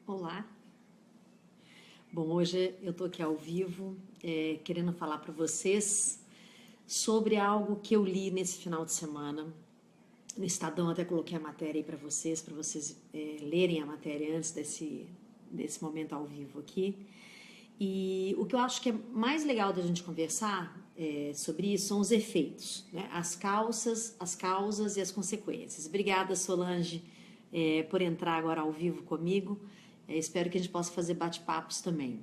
Olá. Bom, hoje eu tô aqui ao vivo, querendo falar para vocês sobre algo que eu li nesse final de semana. No Estadão até coloquei a matéria aí para vocês lerem a matéria antes desse momento ao vivo aqui. E o que eu acho que é mais legal da gente conversar sobre isso são os efeitos, né? As causas e as consequências. Obrigada, Solange, por entrar agora ao vivo comigo. Espero que a gente possa fazer bate-papos também.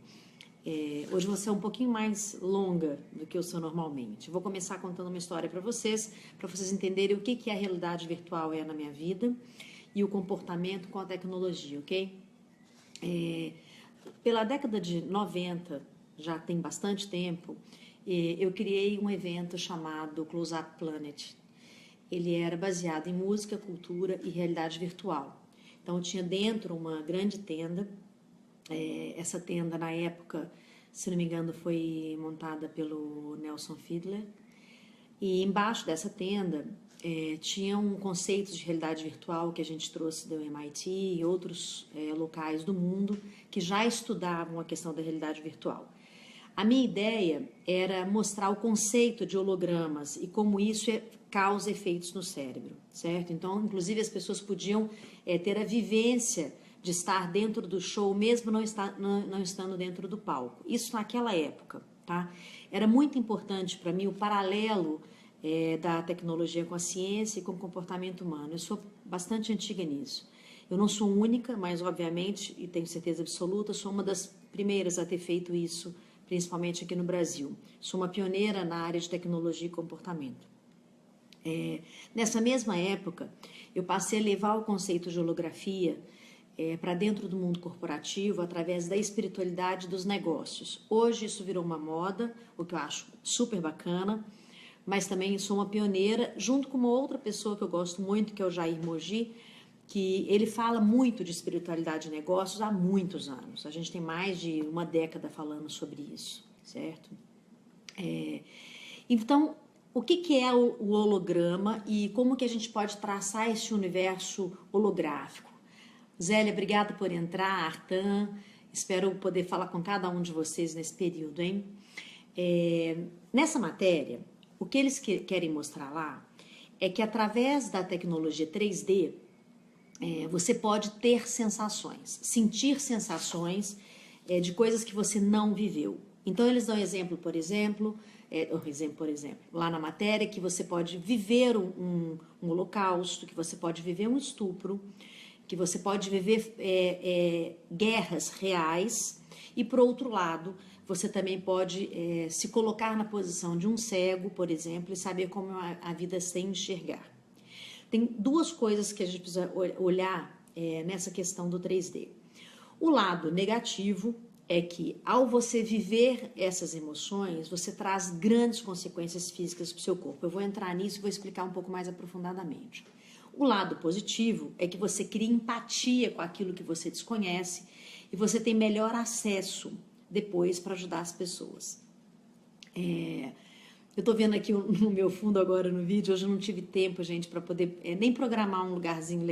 Hoje eu vou ser um pouquinho mais longa do que eu sou normalmente. Vou começar contando uma história para vocês entenderem o que a realidade virtual é na minha vida e o comportamento com a tecnologia, ok? Pela década de 90, já tem bastante tempo, eu criei um evento chamado Close Up Planet. Ele era baseado em música, cultura e realidade virtual. Então, tinha dentro uma grande tenda. Essa tenda, na época, se não me engano, foi montada pelo Nelson Fiedler. E embaixo dessa tenda tinha um conceito de realidade virtual que a gente trouxe do MIT e outros locais do mundo que já estudavam a questão da realidade virtual. A minha ideia era mostrar o conceito de hologramas e como isso causa efeitos no cérebro, certo? Então, inclusive, as pessoas podiam ter a vivência de estar dentro do show, mesmo não estando dentro do palco. Isso naquela época, tá? Era muito importante para mim o paralelo da tecnologia com a ciência e com o comportamento humano. Eu sou bastante antiga nisso. Eu não sou única, mas, obviamente, e tenho certeza absoluta, sou uma das primeiras a ter feito isso, principalmente aqui no Brasil. Sou uma pioneira na área de tecnologia e comportamento. Nessa mesma época, eu passei a levar o conceito de holografia para dentro do mundo corporativo através da espiritualidade dos negócios. Hoje isso virou uma moda, o que eu acho super bacana, mas também sou uma pioneira, junto com uma outra pessoa que eu gosto muito, que é o Jair Mogi, que ele fala muito de espiritualidade de negócios há muitos anos. A gente tem mais de uma década falando sobre isso, certo? Então, o que é o holograma e como que a gente pode traçar esse universo holográfico? Zélia, obrigada por entrar, Artan, espero poder falar com cada um de vocês nesse período, hein? Nessa matéria, o que eles querem mostrar lá é que através da tecnologia 3D, você pode ter sensações, sentir sensações de coisas que você não viveu. Então, eles dão exemplo, por exemplo, lá na matéria, que você pode viver um holocausto, que você pode viver um estupro, que você pode viver guerras reais e, por outro lado, você também pode se colocar na posição de um cego, por exemplo, e saber como a vida sem enxergar. Tem duas coisas que a gente precisa olhar nessa questão do 3D. O lado negativo é que, ao você viver essas emoções, você traz grandes consequências físicas para o seu corpo. Eu vou entrar nisso e vou explicar um pouco mais aprofundadamente. O lado positivo é que você cria empatia com aquilo que você desconhece e você tem melhor acesso depois para ajudar as pessoas. Eu tô vendo aqui no meu fundo agora no vídeo, hoje eu não tive tempo, gente, para poder nem programar um lugarzinho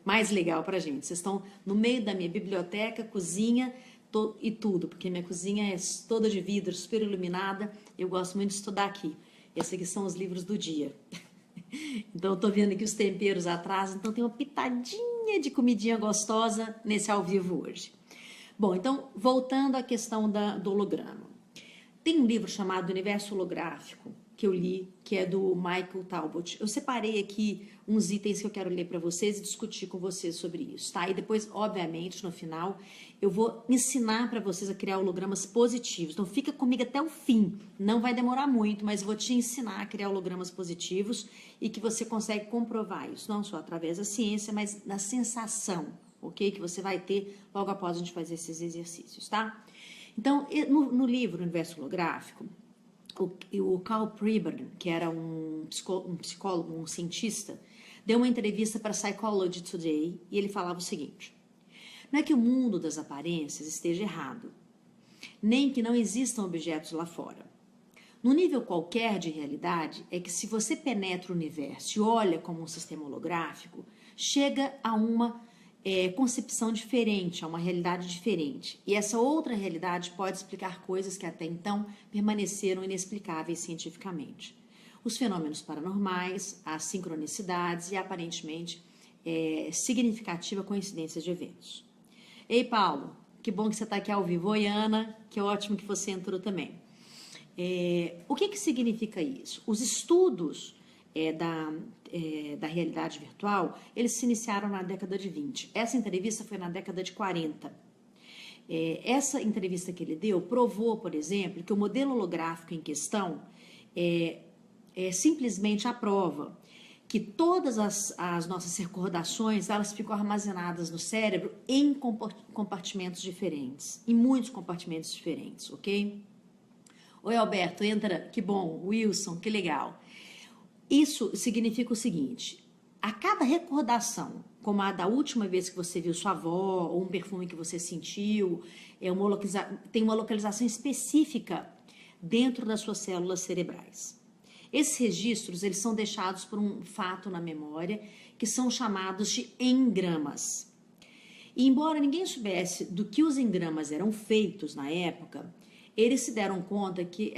mais legal pra gente. Vocês estão no meio da minha biblioteca, cozinha e tudo, porque minha cozinha é toda de vidro, super iluminada. Eu gosto muito de estudar aqui. Esses aqui são os livros do dia. Então eu tô vendo aqui os temperos atrás, então tem uma pitadinha de comidinha gostosa nesse ao vivo hoje. Bom, então voltando à questão do holograma. Tem um livro chamado Universo Holográfico, que eu li, que é do Michael Talbot. Eu separei aqui uns itens que eu quero ler para vocês e discutir com vocês sobre isso, tá? E depois, obviamente, no final, eu vou ensinar para vocês a criar hologramas positivos. Então, fica comigo até o fim. Não vai demorar muito, mas eu vou te ensinar a criar hologramas positivos e que você consegue comprovar isso, não só através da ciência, mas da sensação, ok? Que você vai ter logo após a gente fazer esses exercícios, tá? Então, no livro Universo Holográfico, o Carl Pribern, que era um psicólogo, um cientista, deu uma entrevista para Psychology Today e ele falava o seguinte: não é que o mundo das aparências esteja errado, nem que não existam objetos lá fora. No nível qualquer de realidade, é que se você penetra o universo e olha como um sistema holográfico, chega a uma concepção diferente, a uma realidade diferente. E essa outra realidade pode explicar coisas que até então permaneceram inexplicáveis cientificamente. Os fenômenos paranormais, as sincronicidades e, aparentemente, significativa coincidência de eventos. Ei, Paulo, que bom que você está aqui ao vivo. Oi, Ana, que ótimo que você entrou também. O que significa isso? Os estudos da realidade virtual, eles se iniciaram na década de 20. Essa entrevista foi na década de 40. Essa entrevista que ele deu provou, por exemplo, que o modelo holográfico em questão simplesmente a prova que todas as nossas recordações, elas ficam armazenadas no cérebro em compartimentos diferentes, em muitos compartimentos diferentes, ok? Oi, Alberto, entra, que bom. Wilson, que legal. Isso significa o seguinte, a cada recordação, como a da última vez que você viu sua avó, ou um perfume que você sentiu, tem uma localização específica dentro das suas células cerebrais. Esses registros, eles são deixados por um fato na memória, que são chamados de engramas. E embora ninguém soubesse do que os engramas eram feitos na época, eles se deram conta que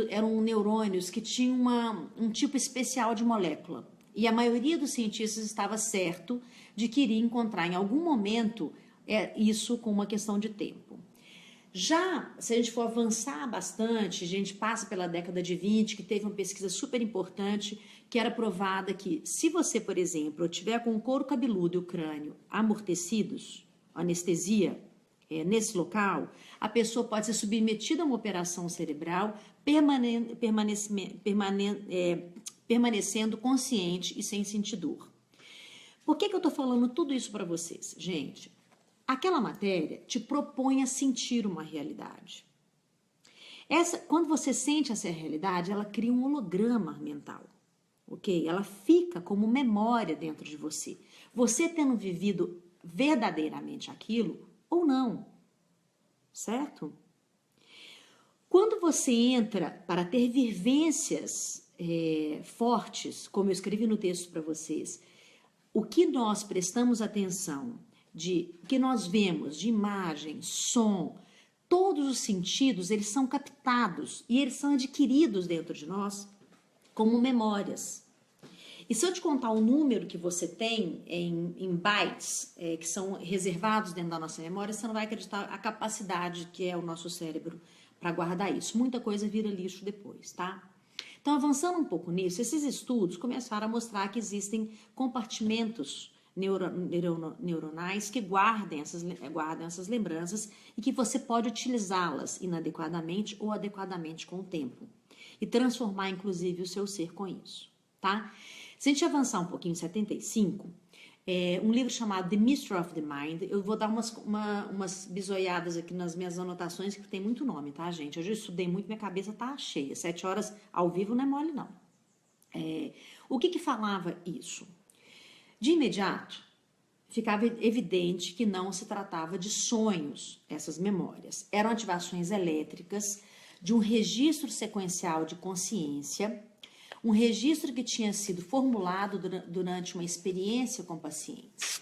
eram neurônios que tinham um tipo especial de molécula. E a maioria dos cientistas estava certo de que iria encontrar em algum momento isso com uma questão de tempo. Já, se a gente for avançar bastante, a gente passa pela década de 20, que teve uma pesquisa super importante, que era provada que se você, por exemplo, tiver com o couro cabeludo e o crânio amortecidos, anestesia, nesse local, a pessoa pode ser submetida a uma operação cerebral permanecendo consciente e sem sentir dor. Por que eu estou falando tudo isso para vocês? Gente, aquela matéria te propõe a sentir uma realidade. Quando você sente essa realidade, ela cria um holograma mental, ok? Ela fica como memória dentro de você. Você tendo vivido verdadeiramente aquilo ou não, certo? Quando você entra para ter vivências fortes, como eu escrevi no texto para vocês, o que nós prestamos atenção, o que nós vemos de imagem, som, todos os sentidos, eles são captados e eles são adquiridos dentro de nós como memórias. E se eu te contar o número que você tem em bytes, que são reservados dentro da nossa memória, você não vai acreditar a capacidade que é o nosso cérebro para guardar isso. Muita coisa vira lixo depois, tá? Então, avançando um pouco nisso, esses estudos começaram a mostrar que existem compartimentos neuronais que guardam essas lembranças e que você pode utilizá-las inadequadamente ou adequadamente com o tempo. E transformar, inclusive, o seu ser com isso, tá? Se a gente avançar um pouquinho, em 75, um livro chamado The Mystery of the Mind, eu vou dar umas bisoiadas aqui nas minhas anotações, que tem muito nome, tá, gente? Hoje eu estudei muito, minha cabeça tá cheia. 7 horas ao vivo não é mole, não. O que falava isso? De imediato, ficava evidente que não se tratava de sonhos, essas memórias. Eram ativações elétricas de um registro sequencial de consciência, um registro que tinha sido formulado durante uma experiência com pacientes.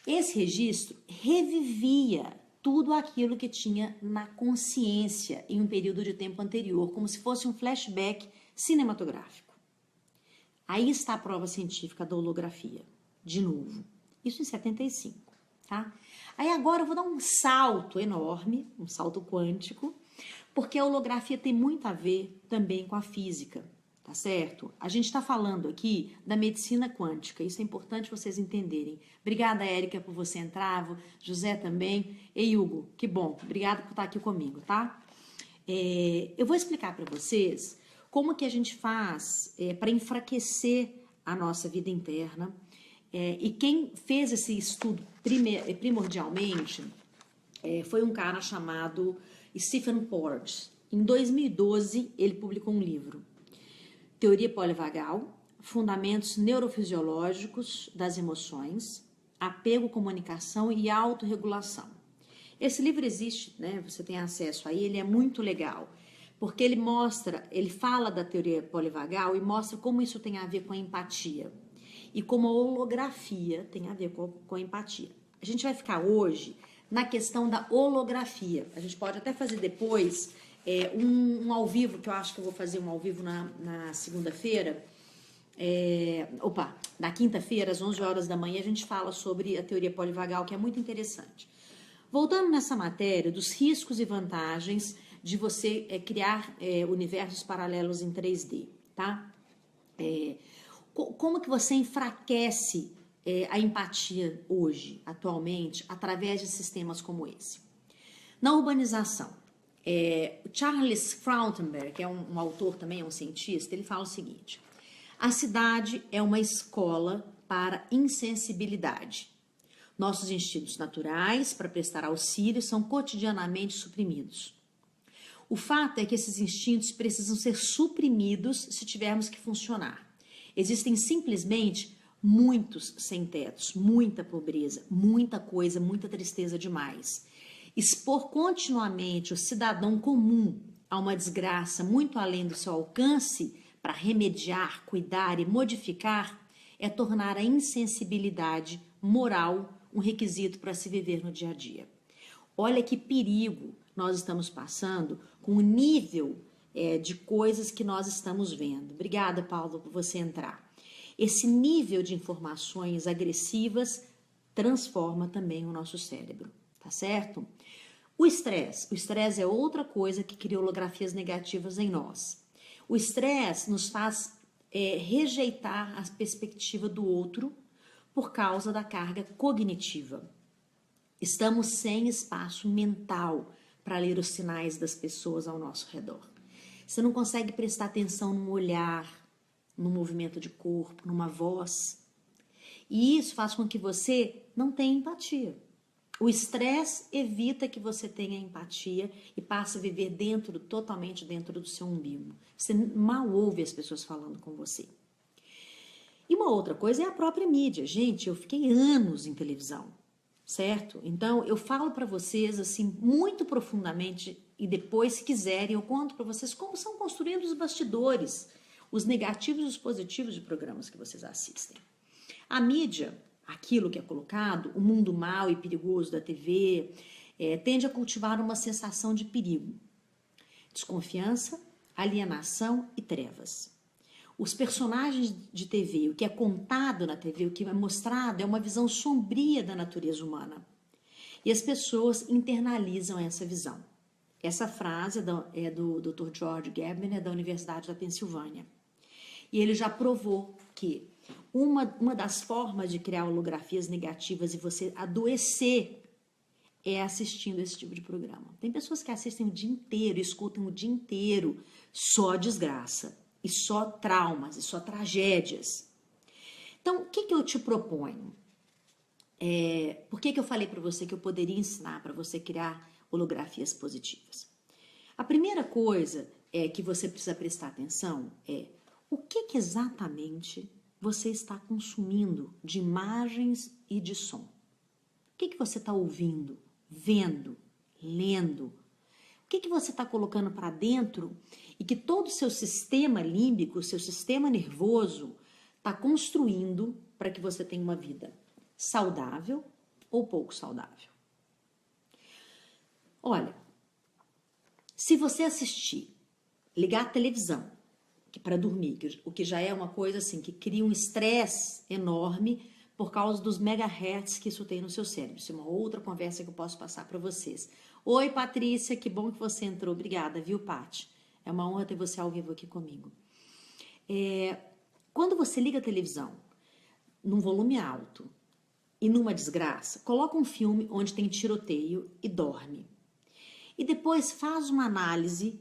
Esse registro revivia tudo aquilo que tinha na consciência em um período de tempo anterior, como se fosse um flashback cinematográfico. Aí está a prova científica da holografia, de novo. Isso em 75, tá? Aí agora eu vou dar um salto enorme, um salto quântico, porque a holografia tem muito a ver também com a física. Tá certo? A gente está falando aqui da medicina quântica, isso é importante vocês entenderem. Obrigada, Érica, por você entrar, José também. Ei, Hugo, que bom, obrigada por estar aqui comigo, tá? Eu vou explicar para vocês como que a gente faz para enfraquecer a nossa vida interna. E quem fez esse estudo primordialmente foi um cara chamado Stephen Porges. Em 2012, ele publicou um livro, Teoria Polivagal, Fundamentos Neurofisiológicos das Emoções, Apego, Comunicação e Autorregulação. Esse livro existe, né? Você tem acesso a ele, é muito legal, porque ele fala da teoria polivagal e mostra como isso tem a ver com a empatia e como a holografia tem a ver com a empatia. A gente vai ficar hoje na questão da holografia. A gente pode até fazer depois um ao vivo, que eu acho que eu vou fazer um ao vivo na segunda-feira. Na quinta-feira, às 11 horas da manhã, a gente fala sobre a teoria polivagal, que é muito interessante. Voltando nessa matéria dos riscos e vantagens de você criar universos paralelos em 3D, tá? Como que você enfraquece a empatia hoje, atualmente, através de sistemas como esse? Na urbanização, Charles Frauenberg, que é um autor também, é um cientista, ele fala o seguinte: a cidade é uma escola para insensibilidade. Nossos instintos naturais para prestar auxílio são cotidianamente suprimidos. O fato é que esses instintos precisam ser suprimidos se tivermos que funcionar. Existem simplesmente muitos sem-tetos, muita pobreza, muita coisa, muita tristeza demais. Expor continuamente o cidadão comum a uma desgraça muito além do seu alcance para remediar, cuidar e modificar é tornar a insensibilidade moral um requisito para se viver no dia a dia. Olha que perigo nós estamos passando com o nível de coisas que nós estamos vendo. Obrigada, Paulo, por você entrar. Esse nível de informações agressivas transforma também o nosso cérebro, tá certo? O estresse é outra coisa que cria holografias negativas em nós. O estresse nos faz rejeitar a perspectiva do outro por causa da carga cognitiva. Estamos sem espaço mental para ler os sinais das pessoas ao nosso redor. Você não consegue prestar atenção num olhar, num movimento de corpo, numa voz. E isso faz com que você não tenha empatia. O estresse evita que você tenha empatia e passe a viver totalmente dentro do seu umbigo. Você mal ouve as pessoas falando com você. E uma outra coisa é a própria mídia. Gente, eu fiquei anos em televisão, certo? Então, eu falo para vocês assim muito profundamente e depois, se quiserem, eu conto para vocês como são construídos os bastidores, os negativos e os positivos de programas que vocês assistem. A mídia, aquilo que é colocado, o mundo mau e perigoso da TV, tende a cultivar uma sensação de perigo, desconfiança, alienação e trevas. Os personagens de TV, o que é contado na TV, o que é mostrado, é uma visão sombria da natureza humana. E as pessoas internalizam essa visão. Essa frase é do Dr. George Gabner, da Universidade da Pensilvânia. E ele já provou que uma das formas de criar holografias negativas e você adoecer é assistindo esse tipo de programa. Tem pessoas que assistem o dia inteiro, escutam o dia inteiro só desgraça, e só traumas, e só tragédias. Então, o que eu te proponho? Por que eu falei para você que eu poderia ensinar para você criar holografias positivas? A primeira coisa que você precisa prestar atenção é o que exatamente você está consumindo de imagens e de som. O que você está ouvindo, vendo, lendo? O que você está colocando para dentro e que todo o seu sistema límbico, o seu sistema nervoso está construindo para que você tenha uma vida saudável ou pouco saudável? Olha, se você assistir, ligar a televisão para dormir, o que já é uma coisa assim que cria um estresse enorme por causa dos megahertz que isso tem no seu cérebro. Isso é uma outra conversa que eu posso passar para vocês. Oi, Patrícia, que bom que você entrou. Obrigada, viu, Paty? É uma honra ter você ao vivo aqui comigo. Quando você liga a televisão num volume alto e numa desgraça, coloca um filme onde tem tiroteio e dorme. E depois faz uma análise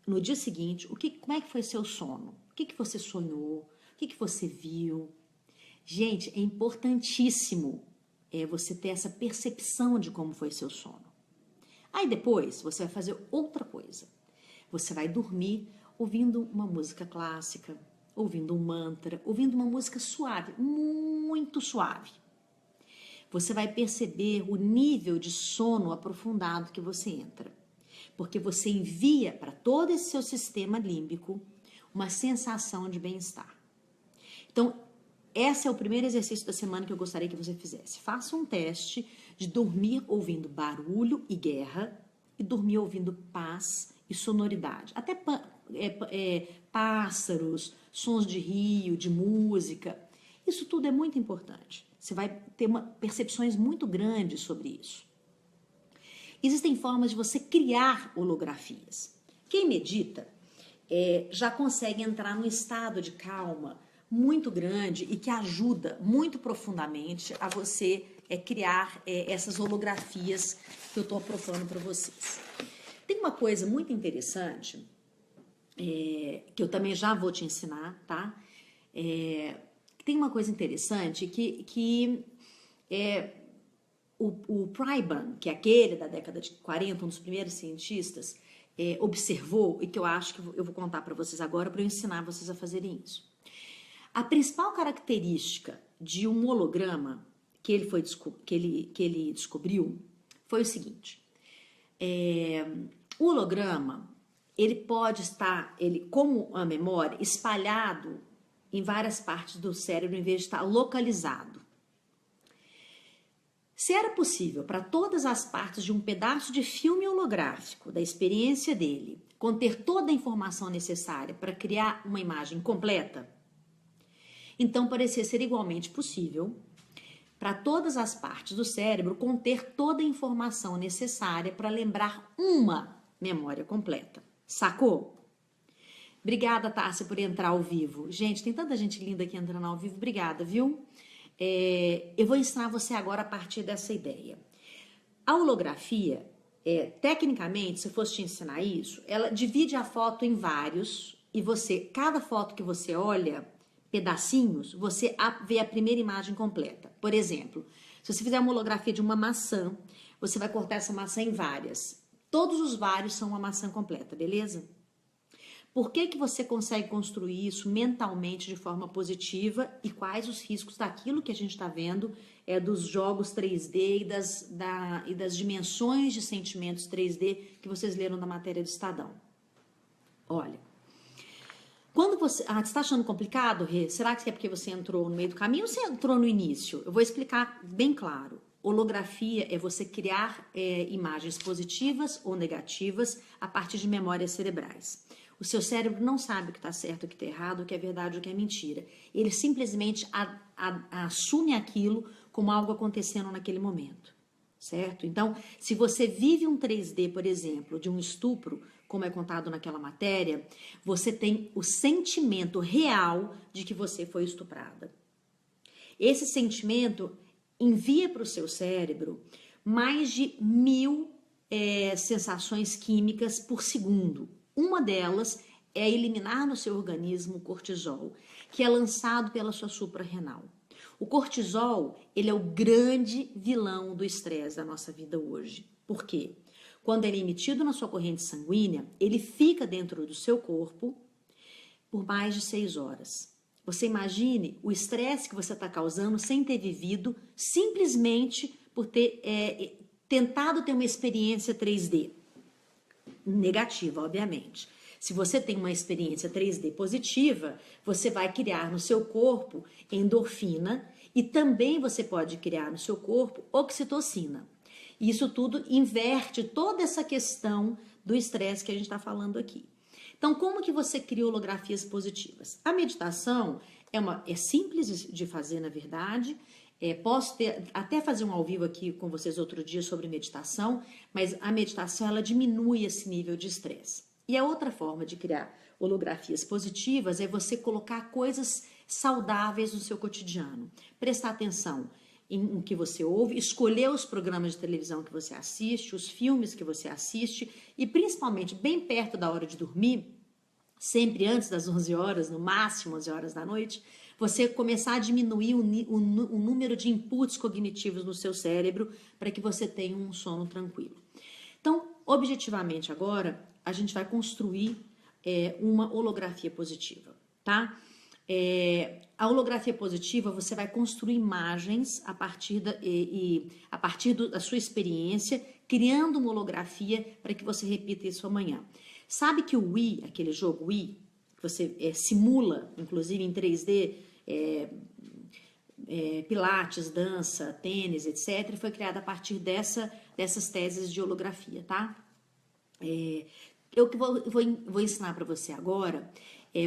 no dia seguinte, como é que foi seu sono? O que você sonhou? O que você viu? Gente, é importantíssimo você ter essa percepção de como foi seu sono. Aí depois você vai fazer outra coisa. Você vai dormir ouvindo uma música clássica, ouvindo um mantra, ouvindo uma música suave, muito suave. Você vai perceber o nível de sono aprofundado que você entra. Porque você envia para todo esse seu sistema límbico uma sensação de bem-estar. Então, esse é o primeiro exercício da semana que eu gostaria que você fizesse. Faça um teste de dormir ouvindo barulho e guerra e dormir ouvindo paz e sonoridade. Até pássaros, sons de rio, de música. Isso tudo é muito importante. Você vai ter percepções muito grandes sobre isso. Existem formas de você criar holografias. Quem medita já consegue entrar num estado de calma muito grande e que ajuda muito profundamente a você criar essas holografias que eu estou propondo para vocês. Tem uma coisa muito interessante que eu também já vou te ensinar, tá? Tem uma coisa interessante que o Pryban, que é aquele da década de 40, um dos primeiros cientistas, observou e que eu acho que eu vou contar para vocês agora para eu ensinar vocês a fazerem isso. A principal característica de um holograma que ele descobriu foi o seguinte: o holograma ele pode estar, como a memória, espalhado em várias partes do cérebro em vez de estar localizado. Se era possível para todas as partes de um pedaço de filme holográfico da experiência dele conter toda a informação necessária para criar uma imagem completa, então parecia ser igualmente possível para todas as partes do cérebro conter toda a informação necessária para lembrar uma memória completa. Sacou? Obrigada, Tássia, por entrar ao vivo. Gente, tem tanta gente linda aqui entrando ao vivo. Obrigada, viu? Eu vou ensinar você agora a partir dessa ideia. A holografia, tecnicamente, se eu fosse te ensinar isso, ela divide a foto em vários e cada foto que você olha, pedacinhos, você vê a primeira imagem completa. Por exemplo, se você fizer uma holografia de uma maçã, você vai cortar essa maçã em várias. Todos os vários são uma maçã completa, beleza? Por que você consegue construir isso mentalmente de forma positiva e quais os riscos daquilo que a gente está vendo dos jogos 3D e das dimensões de sentimentos 3D que vocês leram na matéria do Estadão? Olha, quando você está achando complicado, Rê? Será que é porque você entrou no meio do caminho ou você entrou no início? Eu vou explicar bem claro. Holografia é você criar imagens positivas ou negativas a partir de memórias cerebrais. O seu cérebro não sabe o que está certo, o que está errado, o que é verdade, o que é mentira. Ele simplesmente assume aquilo como algo acontecendo naquele momento, certo? Então, se você vive um 3D, por exemplo, de um estupro, como é contado naquela matéria, você tem o sentimento real de que você foi estuprada. Esse sentimento envia para o seu cérebro mais de 1000 sensações químicas por segundo. Uma delas é eliminar no seu organismo o cortisol, que é lançado pela sua suprarrenal. O cortisol, ele é o grande vilão do estresse da nossa vida hoje. Por quê? Quando ele é emitido na sua corrente sanguínea, ele fica dentro do seu corpo por mais de 6 horas. Você imagine o estresse que você está causando sem ter vivido, simplesmente por ter tentado ter uma experiência 3D. Negativa, obviamente. Se você tem uma experiência 3D positiva, você vai criar no seu corpo endorfina e também você pode criar no seu corpo oxitocina. Isso tudo inverte toda essa questão do estresse que a gente está falando aqui. Então, como que você cria holografias positivas? A meditação é simples de fazer, na verdade. Posso até fazer um ao vivo aqui com vocês outro dia sobre meditação, mas a meditação ela diminui esse nível de estresse. E a outra forma de criar holografias positivas é você colocar coisas saudáveis no seu cotidiano. Prestar atenção em que você ouve, escolher os programas de televisão que você assiste, os filmes que você assiste e principalmente bem perto da hora de dormir, sempre antes das 11 horas, no máximo 11 horas da noite, você começar a diminuir o número de inputs cognitivos no seu cérebro para que você tenha um sono tranquilo. Então, objetivamente agora, a gente vai construir uma holografia positiva, tá? A holografia positiva, você vai construir imagens a partir da sua experiência, criando uma holografia para que você repita isso amanhã. Sabe que o Wii, aquele jogo Wii, que você simula, inclusive em 3D, pilates, dança, tênis, etc., foi criada a partir dessas teses de holografia, tá? Eu que vou ensinar para você agora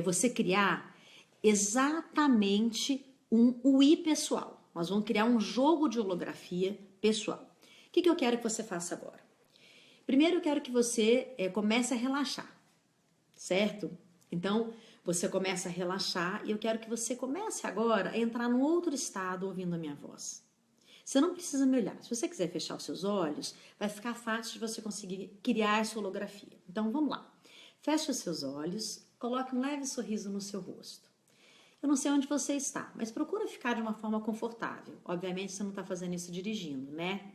você criar exatamente um UI pessoal. Nós vamos criar um jogo de holografia pessoal. O que eu quero que você faça agora? Primeiro eu quero que você comece a relaxar, certo? Então, você começa a relaxar e eu quero que você comece agora a entrar num outro estado ouvindo a minha voz. Você não precisa me olhar. Se você quiser fechar os seus olhos, vai ficar fácil de você conseguir criar essa holografia. Então, vamos lá. Feche os seus olhos, coloque um leve sorriso no seu rosto. Eu não sei onde você está, mas procura ficar de uma forma confortável. Obviamente, você não está fazendo isso dirigindo, né?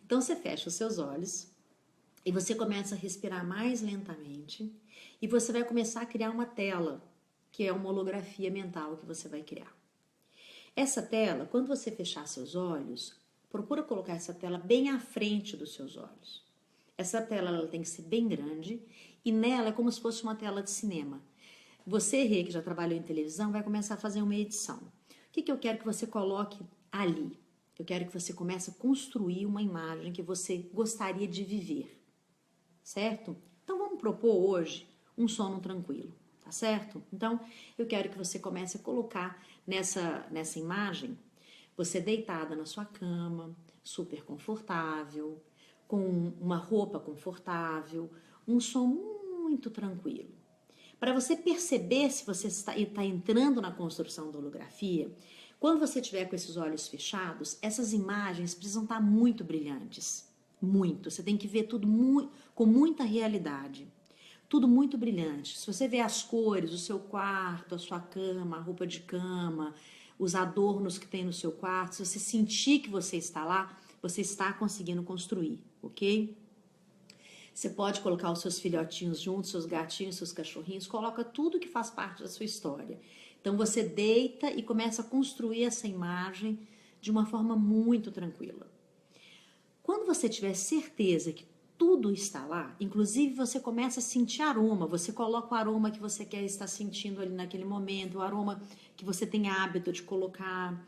Então, você fecha os seus olhos e você começa a respirar mais lentamente e você vai começar a criar uma tela, que é uma holografia mental que você vai criar. Essa tela, quando você fechar seus olhos, procura colocar essa tela bem à frente dos seus olhos. Essa tela ela tem que ser bem grande e nela é como se fosse uma tela de cinema. Você, Rê, que já trabalhou em televisão, vai começar a fazer uma edição. O que eu quero que você coloque ali? Eu quero que você comece a construir uma imagem que você gostaria de viver, certo? Então vamos propor hoje um sono tranquilo, tá certo? Então eu quero que você comece a colocar nessa imagem você deitada na sua cama, super confortável, com uma roupa confortável, um sono muito tranquilo. Para você perceber se você está entrando na construção da holografia, quando você estiver com esses olhos fechados, essas imagens precisam estar muito brilhantes. Muito. Você tem que ver tudo com muita realidade. Tudo muito brilhante. Se você vê as cores, o seu quarto, a sua cama, a roupa de cama, os adornos que tem no seu quarto, se você sentir que você está lá, você está conseguindo construir, ok? Você pode colocar os seus filhotinhos juntos, seus gatinhos, seus cachorrinhos, coloca tudo que faz parte da sua história. Então você deita e começa a construir essa imagem de uma forma muito tranquila. Quando você tiver certeza que tudo está lá, inclusive você começa a sentir aroma, você coloca o aroma que você quer estar sentindo ali naquele momento, o aroma que você tem hábito de colocar,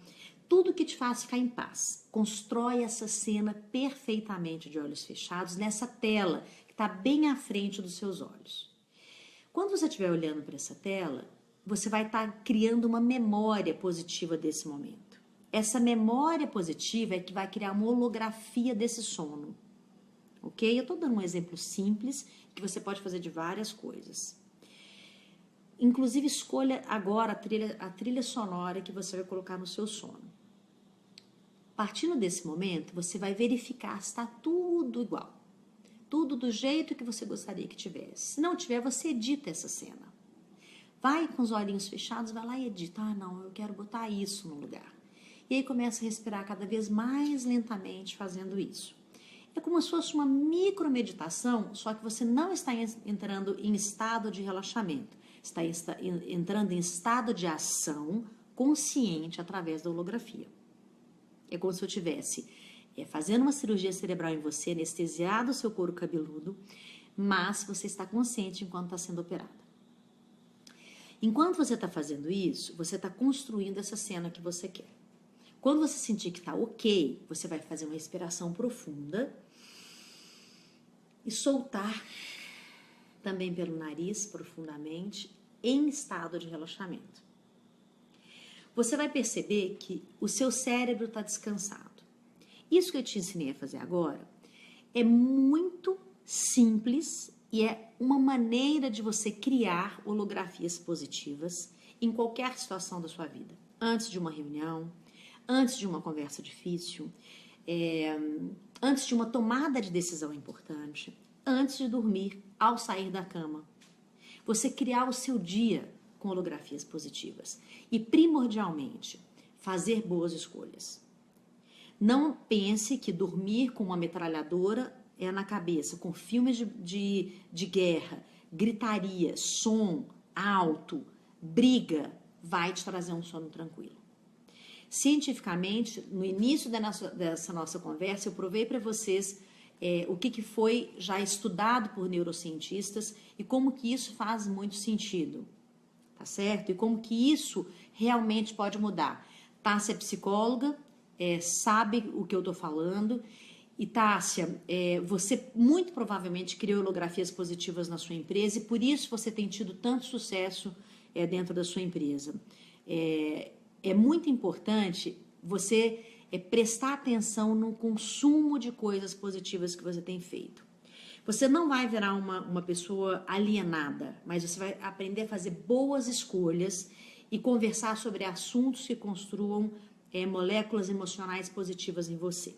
tudo que te faz ficar em paz. Constrói essa cena perfeitamente de olhos fechados nessa tela que está bem à frente dos seus olhos. Quando você estiver olhando para essa tela, você vai estar criando uma memória positiva desse momento. Essa memória positiva é que vai criar uma holografia desse sono. Ok? Eu estou dando um exemplo simples que você pode fazer de várias coisas. Inclusive, escolha agora a trilha sonora que você vai colocar no seu sono. Partindo desse momento, você vai verificar se está tudo igual. Tudo do jeito que você gostaria que tivesse. Se não tiver, você edita essa cena. Vai com os olhinhos fechados, vai lá e edita. Ah, não, eu quero botar isso no lugar. E aí começa a respirar cada vez mais lentamente fazendo isso. É como se fosse uma micromeditação, só que você não está entrando em estado de relaxamento. Está entrando em estado de ação consciente através da holografia. É como se eu estivesse fazendo uma cirurgia cerebral em você, anestesiado o seu couro cabeludo, mas você está consciente enquanto está sendo operada. Enquanto você está fazendo isso, você está construindo essa cena que você quer. Quando você sentir que está ok, você vai fazer uma respiração profunda e soltar também pelo nariz profundamente em estado de relaxamento. Você vai perceber que o seu cérebro está descansado. Isso que eu te ensinei a fazer agora é muito simples e é uma maneira de você criar holografias positivas em qualquer situação da sua vida. Antes de uma reunião, antes de uma conversa difícil, antes de uma tomada de decisão importante, antes de dormir, ao sair da cama. Você criar o seu dia com holografias positivas e, primordialmente, fazer boas escolhas. Não pense que dormir com uma metralhadora na cabeça, com filmes de guerra, gritaria, som alto, briga, vai te trazer um sono tranquilo. Cientificamente, no início dessa nossa conversa, eu provei para vocês o que foi já estudado por neurocientistas e como que isso faz muito sentido, tá certo? E como que isso realmente pode mudar Tássia é psicóloga, sabe o que eu tô falando. E Tássia, você muito provavelmente criou holografias positivas na sua empresa e por isso você tem tido tanto sucesso dentro da sua empresa. É muito importante você prestar atenção no consumo de coisas positivas que você tem feito. Você não vai virar uma pessoa alienada, mas você vai aprender a fazer boas escolhas e conversar sobre assuntos que construam moléculas emocionais positivas em você.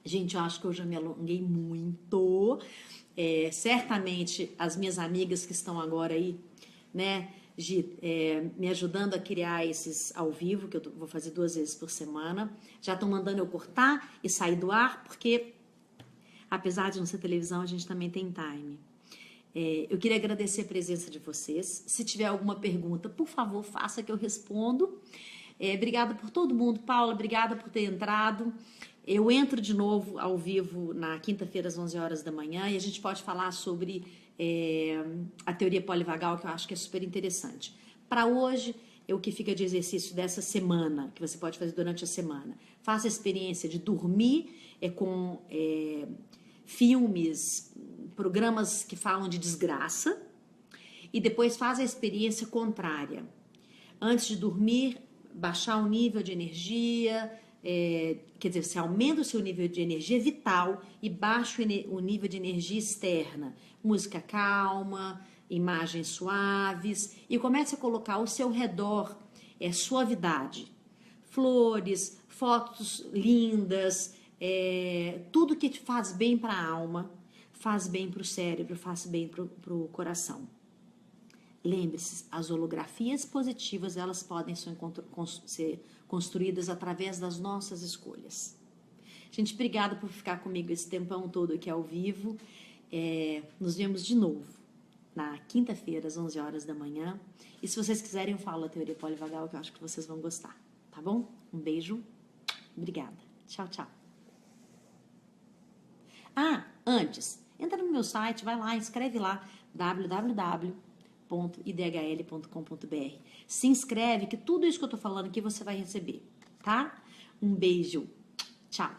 Gente, eu acho que eu já me alonguei muito. Certamente as minhas amigas que estão agora aí, né, me ajudando a criar esses ao vivo, que eu vou fazer 2 vezes por semana, já estão mandando eu cortar e sair do ar, porque apesar de não ser televisão, a gente também tem time. Eu queria agradecer a presença de vocês. Se tiver alguma pergunta, por favor, faça que eu respondo. Obrigada por todo mundo. Paula, obrigada por ter entrado. Eu entro de novo ao vivo na quinta-feira às 11 horas da manhã e a gente pode falar sobre a teoria polivagal, que eu acho que é super interessante. Para hoje, o que fica de exercício dessa semana, que você pode fazer durante a semana. Faça a experiência de dormir com filmes, programas que falam de desgraça e depois faz a experiência contrária. Antes de dormir, baixar o nível de energia, quer dizer, você aumenta o seu nível de energia vital e baixa o nível de energia externa. Música calma, imagens suaves e comece a colocar ao seu redor suavidade. Flores, fotos lindas, tudo que te faz bem para a alma, faz bem para o cérebro, faz bem para o coração. Lembre-se, as holografias positivas, elas podem ser construídas através das nossas escolhas. Gente, obrigada por ficar comigo esse tempão todo aqui ao vivo. Nos vemos de novo na quinta-feira, às 11 horas da manhã. E se vocês quiserem, eu falo a teoria polivagal, que eu acho que vocês vão gostar. Tá bom? Um beijo. Obrigada. Tchau, tchau. Antes, entra no meu site, vai lá, escreve lá, www.idhl.com.br. Se inscreve, que tudo isso que eu tô falando aqui você vai receber, tá? Um beijo. Tchau.